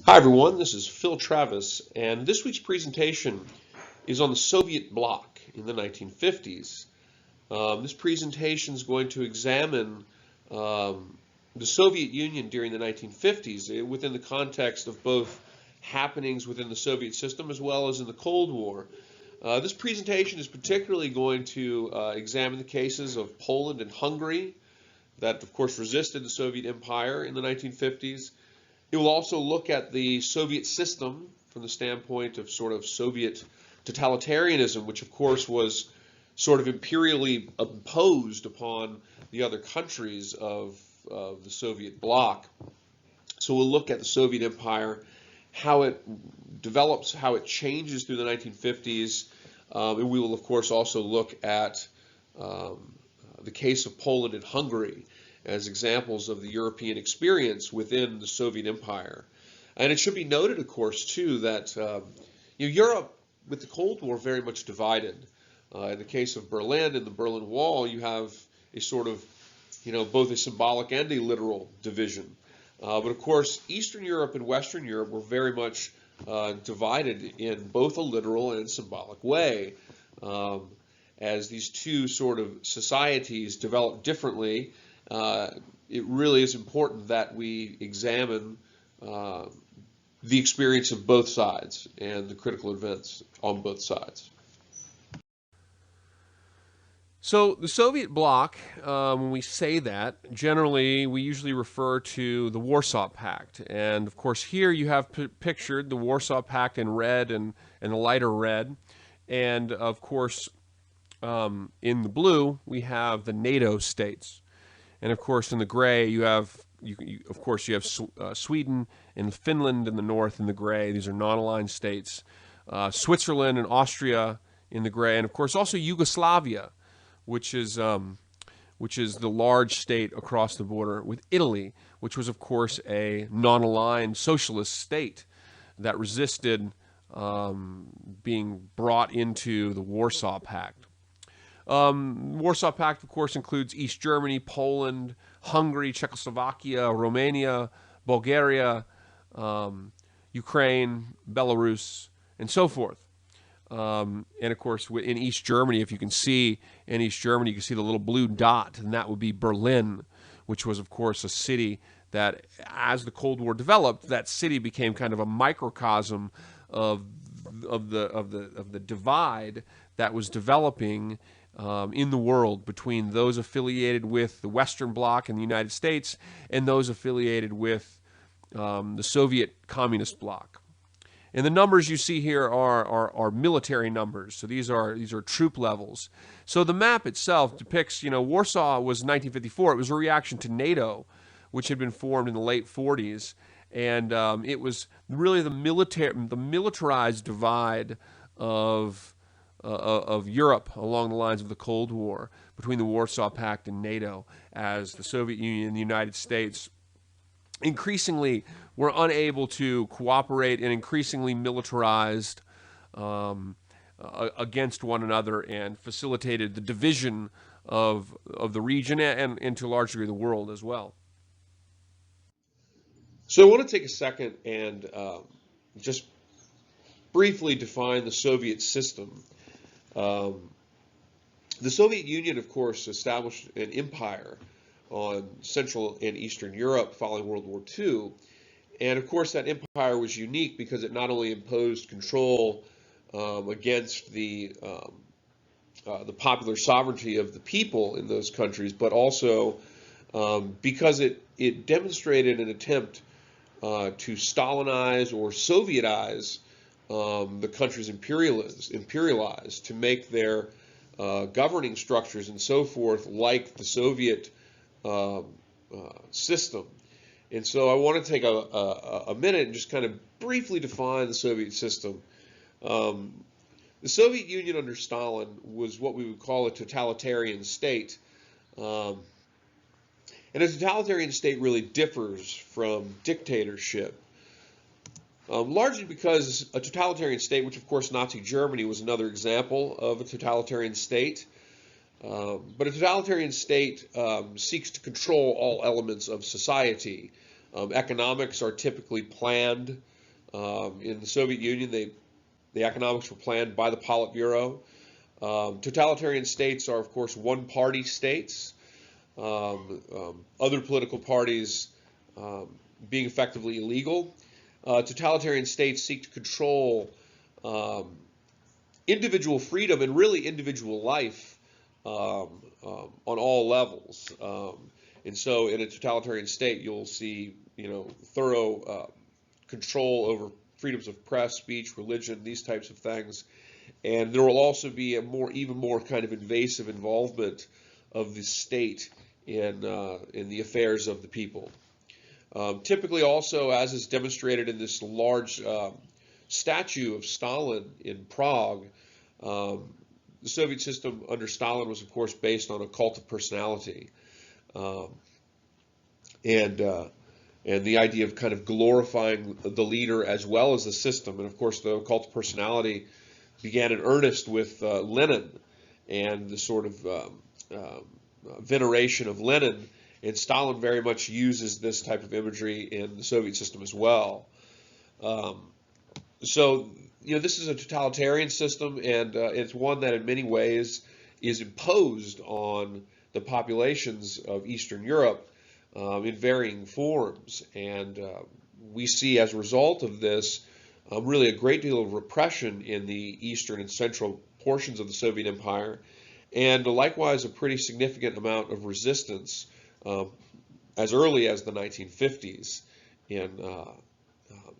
Hi everyone, this is Phil Travis, and this week's presentation is on the Soviet Bloc in the 1950s. This presentation is going to examine the Soviet Union during the 1950s within the context of both happenings within the Soviet system as well as in the Cold War. This presentation is particularly going to examine the cases of Poland and Hungary that, of course, resisted the Soviet Empire in the 1950s. It will also look at the Soviet system from the standpoint of sort of Soviet totalitarianism, which of course was sort of imperially imposed upon the other countries of the Soviet bloc. So we'll look at the Soviet Empire, how it develops, how it changes through the 1950s, and we will of course also look at the case of Poland and Hungary as examples of the European experience within the Soviet Empire. And it should be noted, of course, too, that Europe, with the Cold War, very much divided. In the case of Berlin and the Berlin Wall, you have a sort of, both a symbolic and a literal division. But of course, Eastern Europe and Western Europe were very much divided in both a literal and symbolic way. As these two sort of societies developed differently, it really is important that we examine the experience of both sides and the critical events on both sides. So the Soviet bloc, when we say that, generally we usually refer to the Warsaw Pact. And of course here you have pictured the Warsaw Pact in red and the lighter red. And of course in the blue we have the NATO states. And of course, in the gray, you have Sweden and Finland in the north in the gray. These are non-aligned states. Switzerland and Austria in the gray, and of course also Yugoslavia, which is the large state across the border with Italy, which was of course a non-aligned socialist state that resisted being brought into the Warsaw Pact. Warsaw Pact, of course, includes East Germany, Poland, Hungary, Czechoslovakia, Romania, Bulgaria, Ukraine, Belarus, and so forth. And of course, in East Germany, if you can see in East Germany, you can see the little blue dot, and that would be Berlin, which was, of course, a city that, as the Cold War developed, that city became kind of a microcosm of the divide that was developing in the world between those affiliated with the Western Bloc in the United States and those affiliated with the Soviet Communist Bloc. And the numbers you see here are military numbers. So these are troop levels. So the map itself depicts, Warsaw was 1954. It was a reaction to NATO, which had been formed in the late 40s, and it was really the militarized divide of Europe along the lines of the Cold War between the Warsaw Pact and NATO, as the Soviet Union and the United States increasingly were unable to cooperate and increasingly militarized against one another and facilitated the division of the region and to a large degree the world as well. So I want to take a second and just briefly define the Soviet system. The Soviet Union, of course, established an empire on Central and Eastern Europe following World War II. And of course, that empire was unique because it not only imposed control against the popular sovereignty of the people in those countries, but also because it demonstrated an attempt to Stalinize or Sovietize the countries imperialized to make their governing structures and so forth like the Soviet system. And so I want to take a minute and just kind of briefly define the Soviet system. The Soviet Union under Stalin was what we would call a totalitarian state. And a totalitarian state really differs from dictatorship. Largely because a totalitarian state, which of course Nazi Germany was another example of a totalitarian state, but a totalitarian state seeks to control all elements of society. Economics are typically planned. In the Soviet Union, the economics were planned by the Politburo. Totalitarian states are, of course, one-party states. Other political parties being effectively illegal. Totalitarian states seek to control individual freedom and really individual life on all levels. And so, in a totalitarian state, you'll see, thorough control over freedoms of press, speech, religion, these types of things. And there will also be even more kind of invasive involvement of the state in the affairs of the people. Typically, also, as is demonstrated in this large statue of Stalin in Prague, the Soviet system under Stalin was, of course, based on a cult of personality, and the idea of kind of glorifying the leader as well as the system. And of course, the cult of personality began in earnest with Lenin and the sort of veneration of Lenin. And Stalin very much uses this type of imagery in the Soviet system as well. So, this is a totalitarian system, and it's one that in many ways is imposed on the populations of Eastern Europe in varying forms. And we see as a result of this really a great deal of repression in the eastern and central portions of the Soviet Empire, and likewise a pretty significant amount of resistance as early as the 1950s in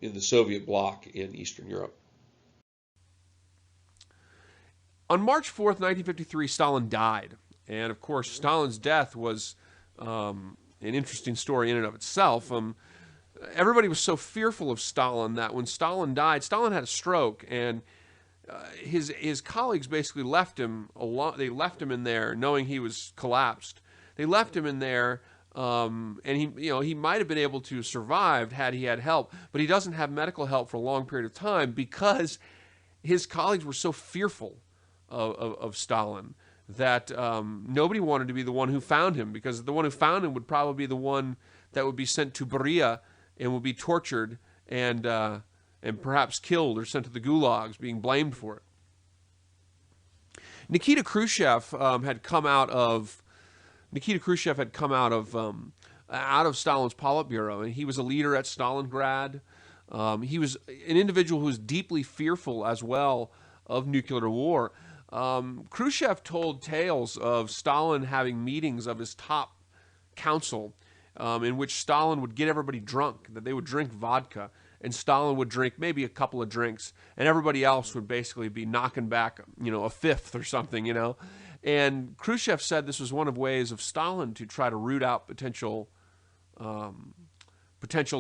the Soviet bloc in Eastern Europe. On March 4th, 1953, Stalin died. And of course, Stalin's death was an interesting story in and of itself. Everybody was so fearful of Stalin that when Stalin died, Stalin had a stroke, and his colleagues basically left him alone. They left him in there, knowing he was collapsed. They left him in there, and he might have been able to survive had he had help, but he doesn't have medical help for a long period of time because his colleagues were so fearful of Stalin that nobody wanted to be the one who found him, because the one who found him would probably be the one that would be sent to Beria and would be tortured and perhaps killed or sent to the gulags, being blamed for it. Nikita Khrushchev had come out of Stalin's Politburo, and he was a leader at Stalingrad. He was an individual who was deeply fearful as well of nuclear war. Khrushchev told tales of Stalin having meetings of his top council in which Stalin would get everybody drunk, that they would drink vodka, and Stalin would drink maybe a couple of drinks, and everybody else would basically be knocking back, a fifth or something, And Khrushchev said this was one of ways of Stalin to try to root out potential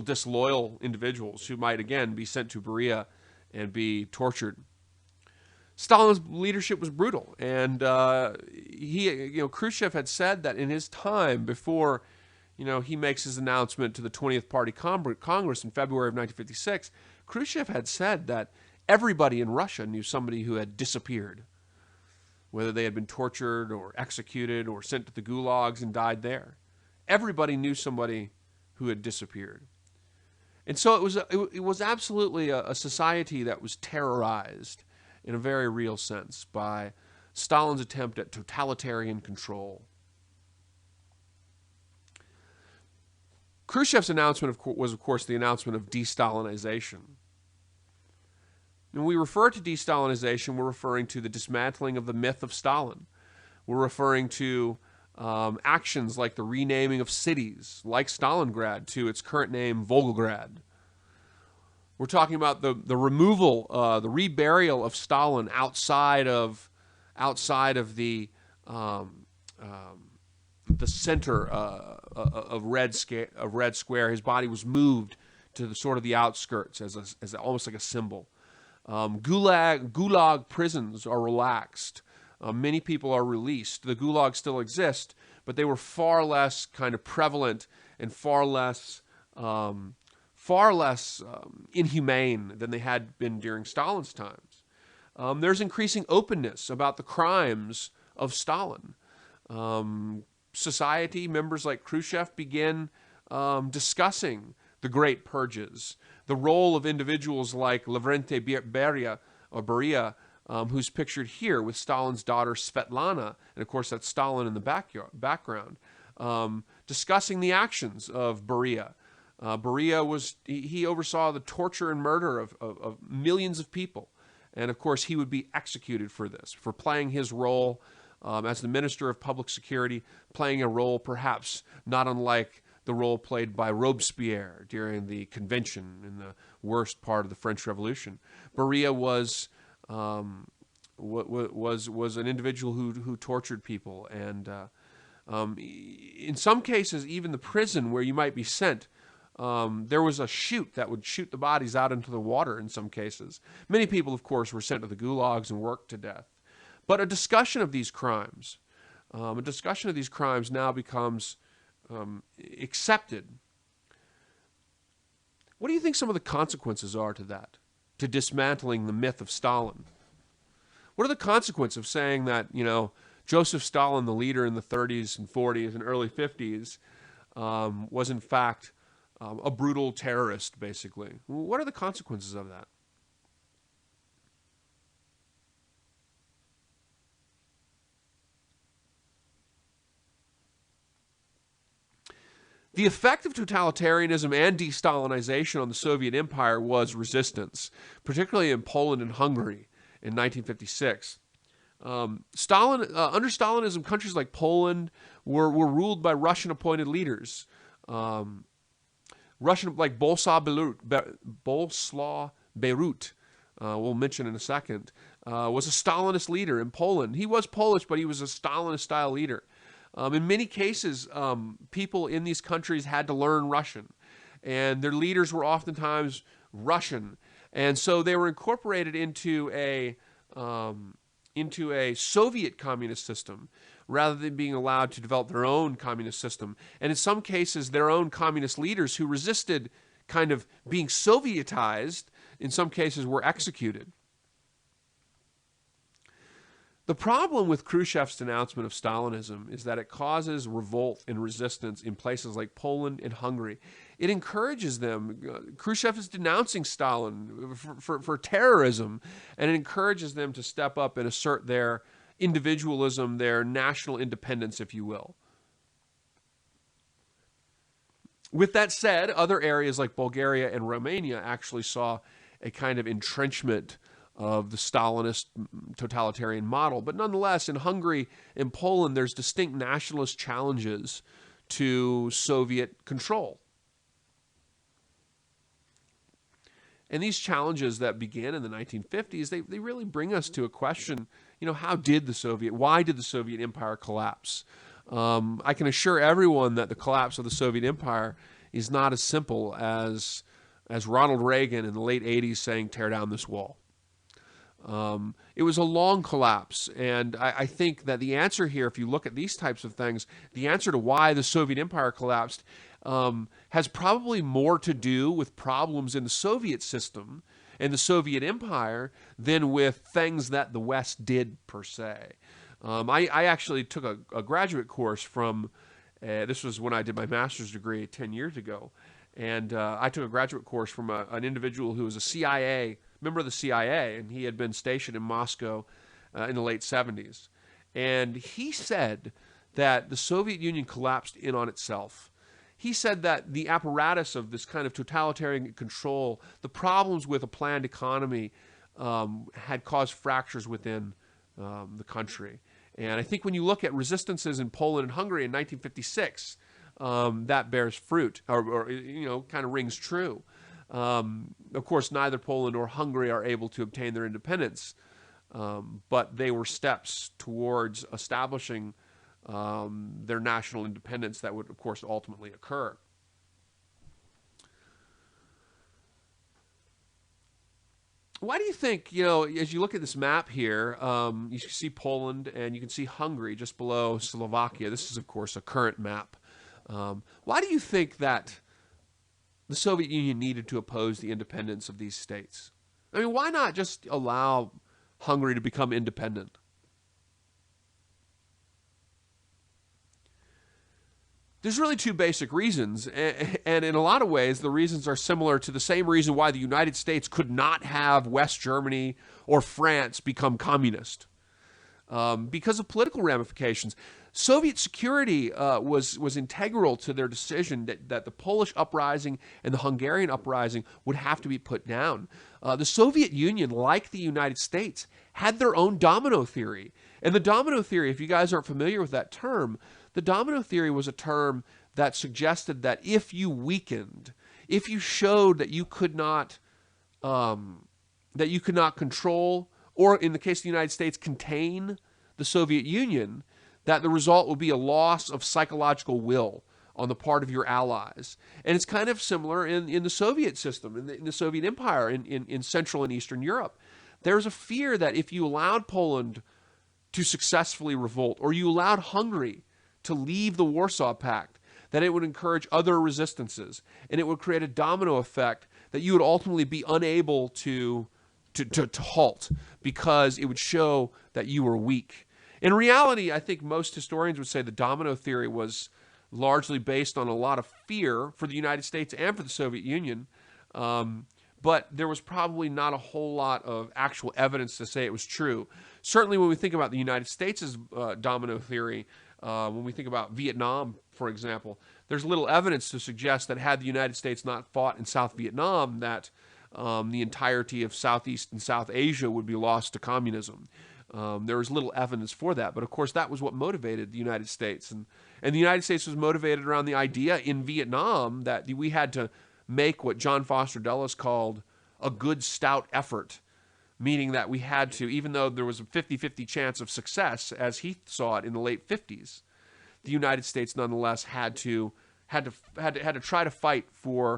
disloyal individuals who might, again, be sent to Beria and be tortured. Stalin's leadership was brutal, and Khrushchev had said that in his time before, he makes his announcement to the 20th Party Congress in February of 1956, Khrushchev had said that everybody in Russia knew somebody who had disappeared, whether they had been tortured or executed or sent to the gulags and died there. Everybody knew somebody who had disappeared. And so it was absolutely a society that was terrorized in a very real sense by Stalin's attempt at totalitarian control. Khrushchev's announcement was, of course, the announcement of de-Stalinization. When we refer to de-Stalinization, we're referring to the dismantling of the myth of Stalin. We're referring to actions like the renaming of cities, like Stalingrad, to its current name, Volgograd. We're talking about the removal, the reburial of Stalin outside of the center of Red Square. His body was moved to the sort of the outskirts as almost like a symbol. Gulag prisons are relaxed. Many people are released. The gulags still exist, but they were far less kind of prevalent and far less inhumane than they had been during Stalin's times. There's increasing openness about the crimes of Stalin. Society members like Khrushchev begin discussing the Great Purges. The role of individuals like Lavrentiy Beria, who's pictured here with Stalin's daughter Svetlana, and of course that's Stalin in the background, discussing the actions of Beria. Beria he oversaw the torture and murder of millions of people. And of course, he would be executed for this, for playing his role as the Minister of Public Security, playing a role perhaps not unlike the role played by Robespierre during the convention in the worst part of the French Revolution. Beria was an individual who tortured people, and in some cases, even the prison where you might be sent, there was a chute that would shoot the bodies out into the water in some cases. Many people, of course, were sent to the gulags and worked to death. But a discussion of these crimes now becomes accepted. What do you think some of the consequences are to that, to dismantling the myth of Stalin? What are the consequences of saying that, Joseph Stalin, the leader in the 30s and 40s and early 50s, was in fact a brutal terrorist, basically? What are the consequences of that? The effect of totalitarianism and de-Stalinization on the Soviet Empire was resistance, particularly in Poland and Hungary in 1956. Under Stalinism, countries like Poland were ruled by Russian-appointed leaders. Russian, like Boleslaw Beirut, we'll mention in a second, was a Stalinist leader in Poland. He was Polish, but he was a Stalinist-style leader. In many cases, people in these countries had to learn Russian, and their leaders were oftentimes Russian, and so they were incorporated into a Soviet communist system rather than being allowed to develop their own communist system. And in some cases, their own communist leaders who resisted kind of being Sovietized, in some cases, were executed. The problem with Khrushchev's denouncement of Stalinism is that it causes revolt and resistance in places like Poland and Hungary. It encourages them. Khrushchev is denouncing Stalin for terrorism, and it encourages them to step up and assert their individualism, their national independence, if you will. With that said, other areas like Bulgaria and Romania actually saw a kind of entrenchment of the Stalinist totalitarian model. But nonetheless, in Hungary and Poland, there's distinct nationalist challenges to Soviet control. And these challenges that began in the 1950s, they really bring us to a question, why did the Soviet Empire collapse? I can assure everyone that the collapse of the Soviet Empire is not as simple as Ronald Reagan in the late 80s saying, tear down this wall. It was a long collapse, and I think that the answer here, if you look at these types of things, the answer to why the Soviet Empire collapsed has probably more to do with problems in the Soviet system and the Soviet Empire than with things that the West did, per se. I actually took a graduate course from, this was when I did my master's degree 10 years ago, and I took a graduate course from an individual who was a member of the CIA, and he had been stationed in Moscow in the late 70s. And he said that the Soviet Union collapsed in on itself. He said that the apparatus of this kind of totalitarian control, the problems with a planned economy, had caused fractures within the country. And I think when you look at resistances in Poland and Hungary in 1956, that bears fruit, or kind of rings true. Of course, neither Poland nor Hungary are able to obtain their independence, but they were steps towards establishing their national independence that would, of course, ultimately occur. Why do you think, as you look at this map here, you can see Poland and you can see Hungary just below Slovakia. This is, of course, a current map. Why do you think that the Soviet Union needed to oppose the independence of these states? I mean, why not just allow Hungary to become independent? There's really two basic reasons, and in a lot of ways, the reasons are similar to the same reason why the United States could not have West Germany or France become communist, because of political ramifications. Soviet security was integral to their decision that the Polish uprising and the Hungarian uprising would have to be put down. The Soviet Union, like the United States, had their own domino theory. And the domino theory, if you guys aren't familiar with that term, the domino theory was a term that suggested that if you weakened, if you showed that you could not control, or in the case of the United States, contain the Soviet Union, that the result would be a loss of psychological will on the part of your allies. And it's kind of similar in the Soviet system, in the Soviet Empire, in Central and Eastern Europe. There's a fear that if you allowed Poland to successfully revolt, or you allowed Hungary to leave the Warsaw Pact, that it would encourage other resistances, and it would create a domino effect that you would ultimately be unable to halt, because it would show that you were weak. In reality, I think most historians would say the domino theory was largely based on a lot of fear for the United States and for the Soviet Union, but there was probably not a whole lot of actual evidence to say it was true. Certainly when we think about the United States' domino theory, when we think about Vietnam, for example, there's little evidence to suggest that had the United States not fought in South Vietnam, that the entirety of Southeast and South Asia would be lost to communism. There was little evidence for that, but of course that was what motivated the United States. And the United States was motivated around the idea in Vietnam that we had to make what John Foster Dulles called a good, stout effort, meaning that we had to, even though there was a 50-50 chance of success, as he saw it in the late 50s, the United States nonetheless had to try to fight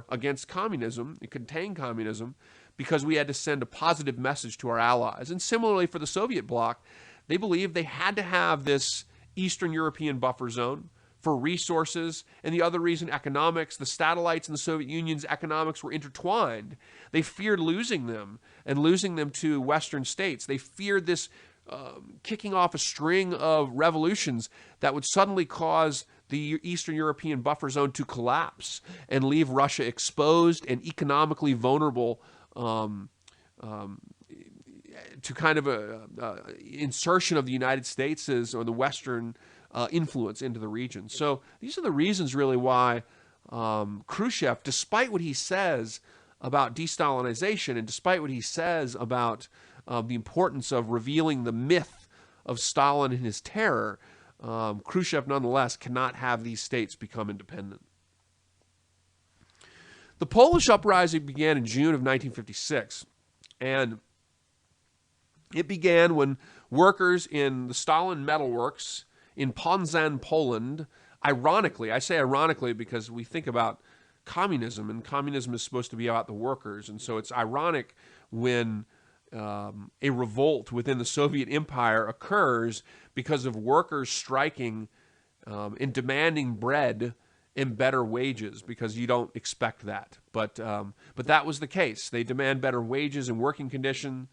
against communism and contain communism, because we had to send a positive message to our allies. And similarly for the Soviet bloc, they believed they had to have this Eastern European buffer zone for resources, and the other reason, economics. The satellites in the Soviet Union's economics were intertwined. They feared losing them and losing them to Western states. They feared this kicking off a string of revolutions that would suddenly cause the Eastern European buffer zone to collapse and leave Russia exposed and economically vulnerable to kind of a insertion of the United States or the Western influence into the region. So these are the reasons really why Khrushchev, despite what he says about de-Stalinization and despite what he says about the importance of revealing the myth of Stalin and his terror, Khrushchev nonetheless cannot have these states become independent. The Polish uprising began in June of 1956, and it began when workers in the Stalin metalworks in Poznań, Poland, ironically, I say ironically because we think about communism, and communism is supposed to be about the workers, and so it's ironic when a revolt within the Soviet Empire occurs because of workers striking and demanding bread and better wages, because you don't expect that. But that was the case. They demand better wages and working conditions.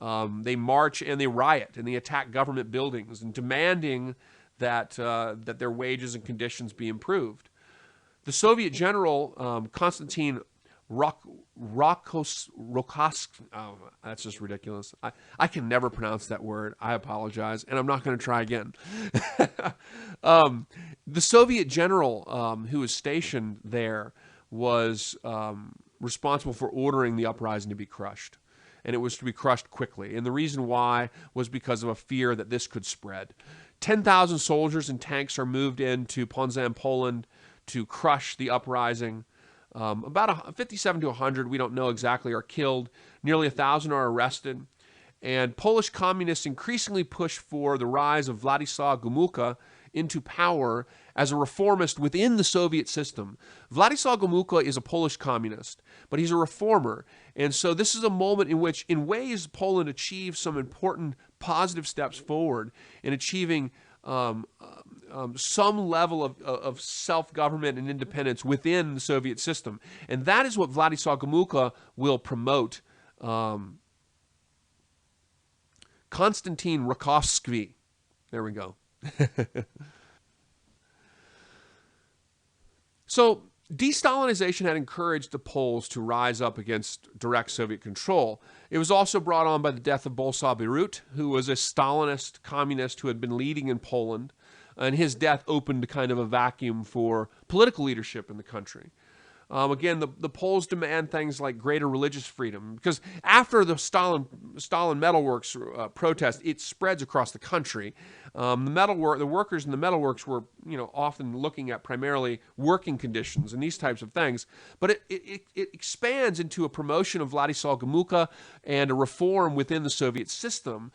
They march and they riot and they attack government buildings and demanding that their wages and conditions be improved. The Soviet general Konstantin Rokossovsky, oh, that's just ridiculous. I can never pronounce that word. I apologize, and I'm not going to try again. The Soviet general who was stationed there was responsible for ordering the uprising to be crushed, and it was to be crushed quickly. And the reason why was because of a fear that this could spread. 10,000 soldiers and tanks are moved into Poznań, Poland, to crush the uprising. About 57 to 100, we don't know exactly, are killed. Nearly 1,000 are arrested. And Polish communists increasingly push for the rise of Władysław Gomułka into power as a reformist within the Soviet system. Władysław Gomułka is a Polish communist, but he's a reformer. And so this is a moment in which, in ways, Poland achieves some important positive steps forward in achieving some level of self-government and independence within the Soviet system. And that is what Władysław Gomułka will promote. Konstantin Rokossovsky. There we go. So de-Stalinization had encouraged the Poles to rise up against direct Soviet control. It was also brought on by the death of Bolesław Bierut, who was a Stalinist communist who had been leading in Poland, and his death opened kind of a vacuum for political leadership in the country. Again, the Poles demand things like greater religious freedom, because after the Stalin metalworks protest, it spreads across the country. The workers in the metalworks were, often looking at primarily working conditions and these types of things, but it expands into a promotion of Władysław Gomułka and a reform within the Soviet system,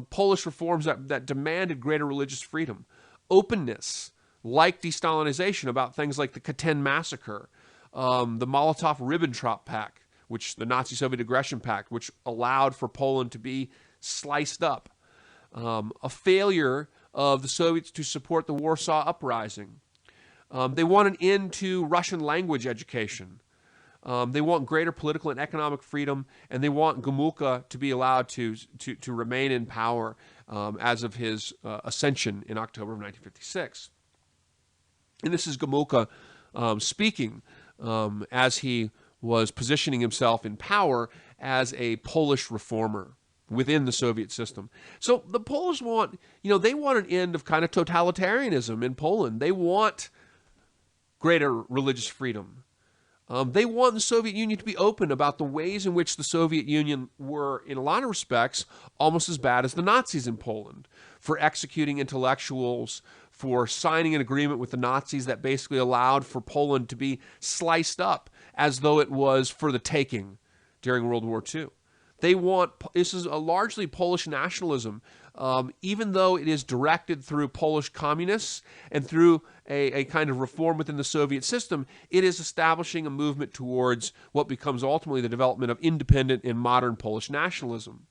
Polish reforms that demanded greater religious freedom, openness, like de-Stalinization about things like the Katyn massacre, the Molotov-Ribbentrop Pact, the Nazi-Soviet aggression pact, which allowed for Poland to be sliced up, a failure of the Soviets to support the Warsaw Uprising. They want an end to Russian language education. They want greater political and economic freedom, and they want Gomułka to be allowed to remain in power as of his ascension in October of 1956. And this is Gomułka speaking as he was positioning himself in power as a Polish reformer within the Soviet system. So the Poles want, they want an end of kind of totalitarianism in Poland. They want greater religious freedom. They want the Soviet Union to be open about the ways in which the Soviet Union were, in a lot of respects, almost as bad as the Nazis in Poland, for executing intellectuals, for signing an agreement with the Nazis that basically allowed for Poland to be sliced up as though it was for the taking during World War II. This is a largely Polish nationalism, even though it is directed through Polish communists and through a kind of reform within the Soviet system. It is establishing a movement towards what becomes ultimately the development of independent and modern Polish nationalism.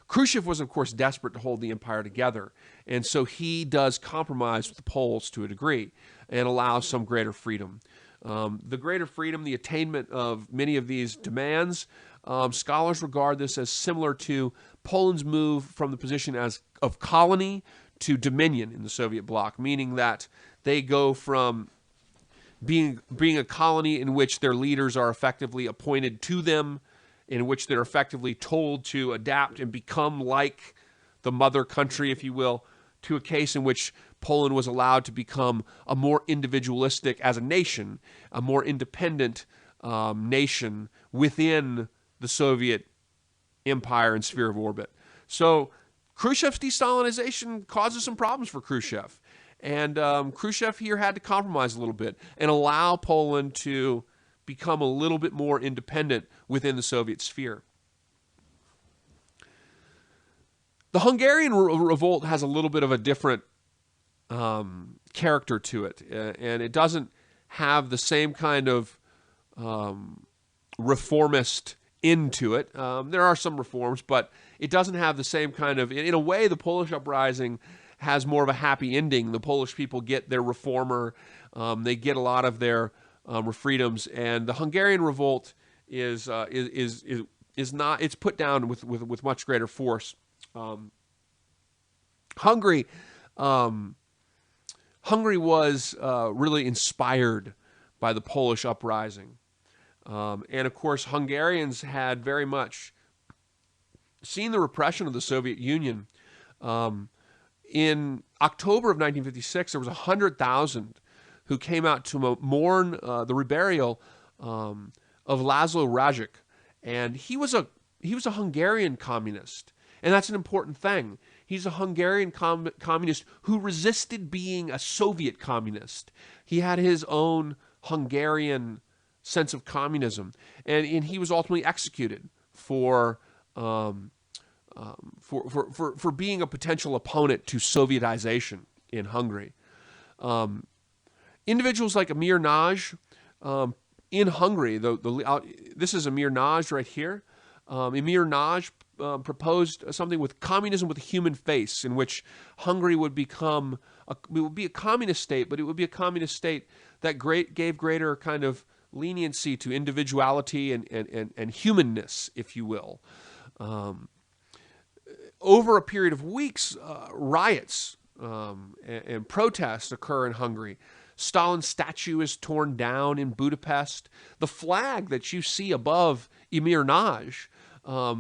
Khrushchev was, of course, desperate to hold the empire together, and so he does compromise with the Poles to a degree and allows some greater freedom. The greater freedom, the attainment of many of these demands, scholars regard this as similar to Poland's move from the position of colony to dominion in the Soviet bloc, meaning that they go from being a colony in which their leaders are effectively appointed to them, in which they're effectively told to adapt and become like the mother country, if you will, to a case in which Poland was allowed to become a more individualistic, as a nation, a more independent nation within the Soviet empire and sphere of orbit. So Khrushchev's de-Stalinization causes some problems for Khrushchev. And Khrushchev here had to compromise a little bit and allow Poland to become a little bit more independent within the Soviet sphere. The Hungarian revolt has a little bit of a different character to it, and it doesn't have the same kind of reformist into it. There are some reforms, but it doesn't have the same kind of, in a way, the Polish uprising has more of a happy ending. The Polish people get their reformer, they get a lot of their freedoms, and the Hungarian revolt is not. It's put down with much greater force. Hungary was really inspired by the Polish uprising, and of course Hungarians had very much seen the repression of the Soviet Union. In October of 1956, there was 100,000 who came out to mourn the reburial of Laszlo Rajek, and he was a Hungarian communist, and that's an important thing. He's a Hungarian communist who resisted being a Soviet communist. He had his own Hungarian sense of communism, and he was ultimately executed for being a potential opponent to Sovietization in Hungary. Individuals like Amir Nagy in Hungary, this is Amir Nagy right here. Amir Nagy proposed something with communism with a human face, in which Hungary would become it would be a communist state, but it would be a communist state that gave greater kind of leniency to individuality and humanness, if you will. Over a period of weeks, riots and protests occur in Hungary. Stalin's statue is torn down in Budapest. The flag that you see above Emir Nagy,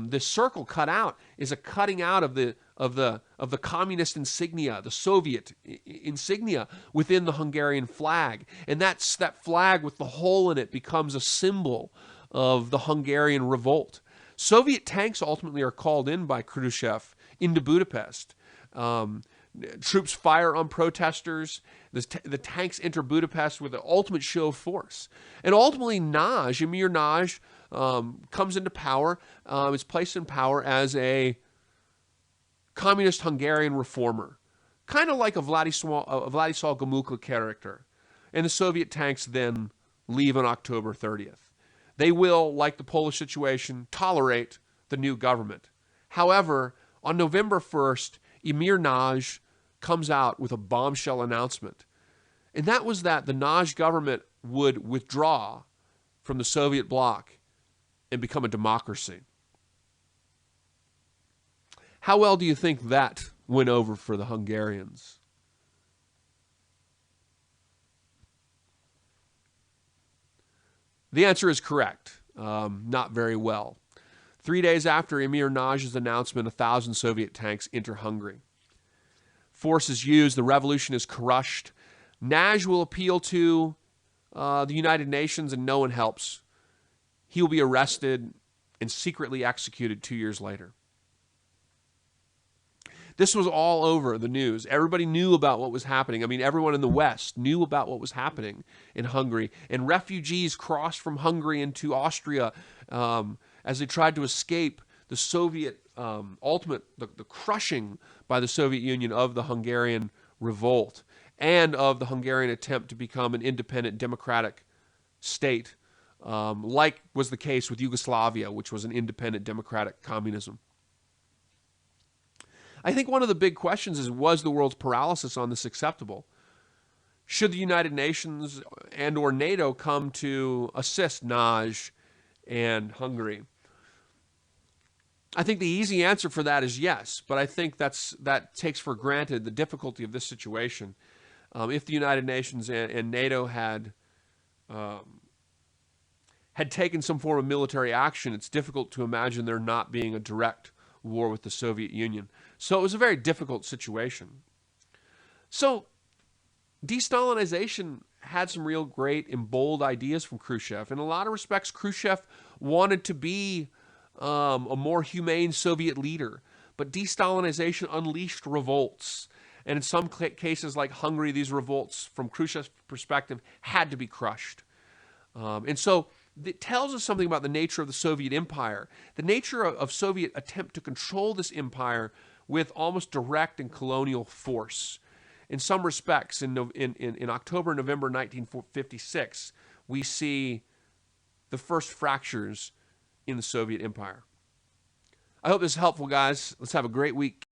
this circle cut out, is a cutting out of the communist insignia, the Soviet insignia within the Hungarian flag, and that flag with the hole in it becomes a symbol of the Hungarian revolt. Soviet tanks ultimately are called in by Khrushchev into Budapest. Troops fire on protesters. The tanks enter Budapest with an ultimate show of force. And ultimately, Emir Nagy, comes into power, is placed in power as a communist Hungarian reformer, kind of like a Vladislav Gomulka character. And the Soviet tanks then leave on October 30th. They will, like the Polish situation, tolerate the new government. However, on November 1st, Emir Nagy comes out with a bombshell announcement. And that was that the Nagy government would withdraw from the Soviet bloc and become a democracy. How well do you think that went over for the Hungarians? The answer is correct. Not very well. 3 days after Emir Nagy's announcement, 1,000 Soviet tanks enter Hungary. Force is used. The revolution is crushed. Nagy will appeal to the United Nations, and no one helps. He will be arrested and secretly executed 2 years later. This was all over the news. Everybody knew about what was happening. I mean, everyone in the West knew about what was happening in Hungary. And refugees crossed from Hungary into Austria as they tried to escape the Soviet the crushing by the Soviet Union of the Hungarian revolt and of the Hungarian attempt to become an independent democratic state, like was the case with Yugoslavia, which was an independent democratic communism. I think one of the big questions is, was the world's paralysis on this acceptable? Should the United Nations and or NATO come to assist Nagy and Hungary? I think the easy answer for that is yes, but I think that takes for granted the difficulty of this situation. If the United Nations and NATO had taken some form of military action, it's difficult to imagine there not being a direct war with the Soviet Union. So it was a very difficult situation. So de-Stalinization had some real great and bold ideas from Khrushchev. In a lot of respects, Khrushchev wanted to be a more humane Soviet leader, but de-Stalinization unleashed revolts. And in some cases, like Hungary, these revolts, from Khrushchev's perspective, had to be crushed. And so it tells us something about the nature of the Soviet Empire, the nature of Soviet attempt to control this empire with almost direct and colonial force. In some respects, in October and November 1956, we see the first fractures in the Soviet Empire. I hope this is helpful, guys. Let's have a great week.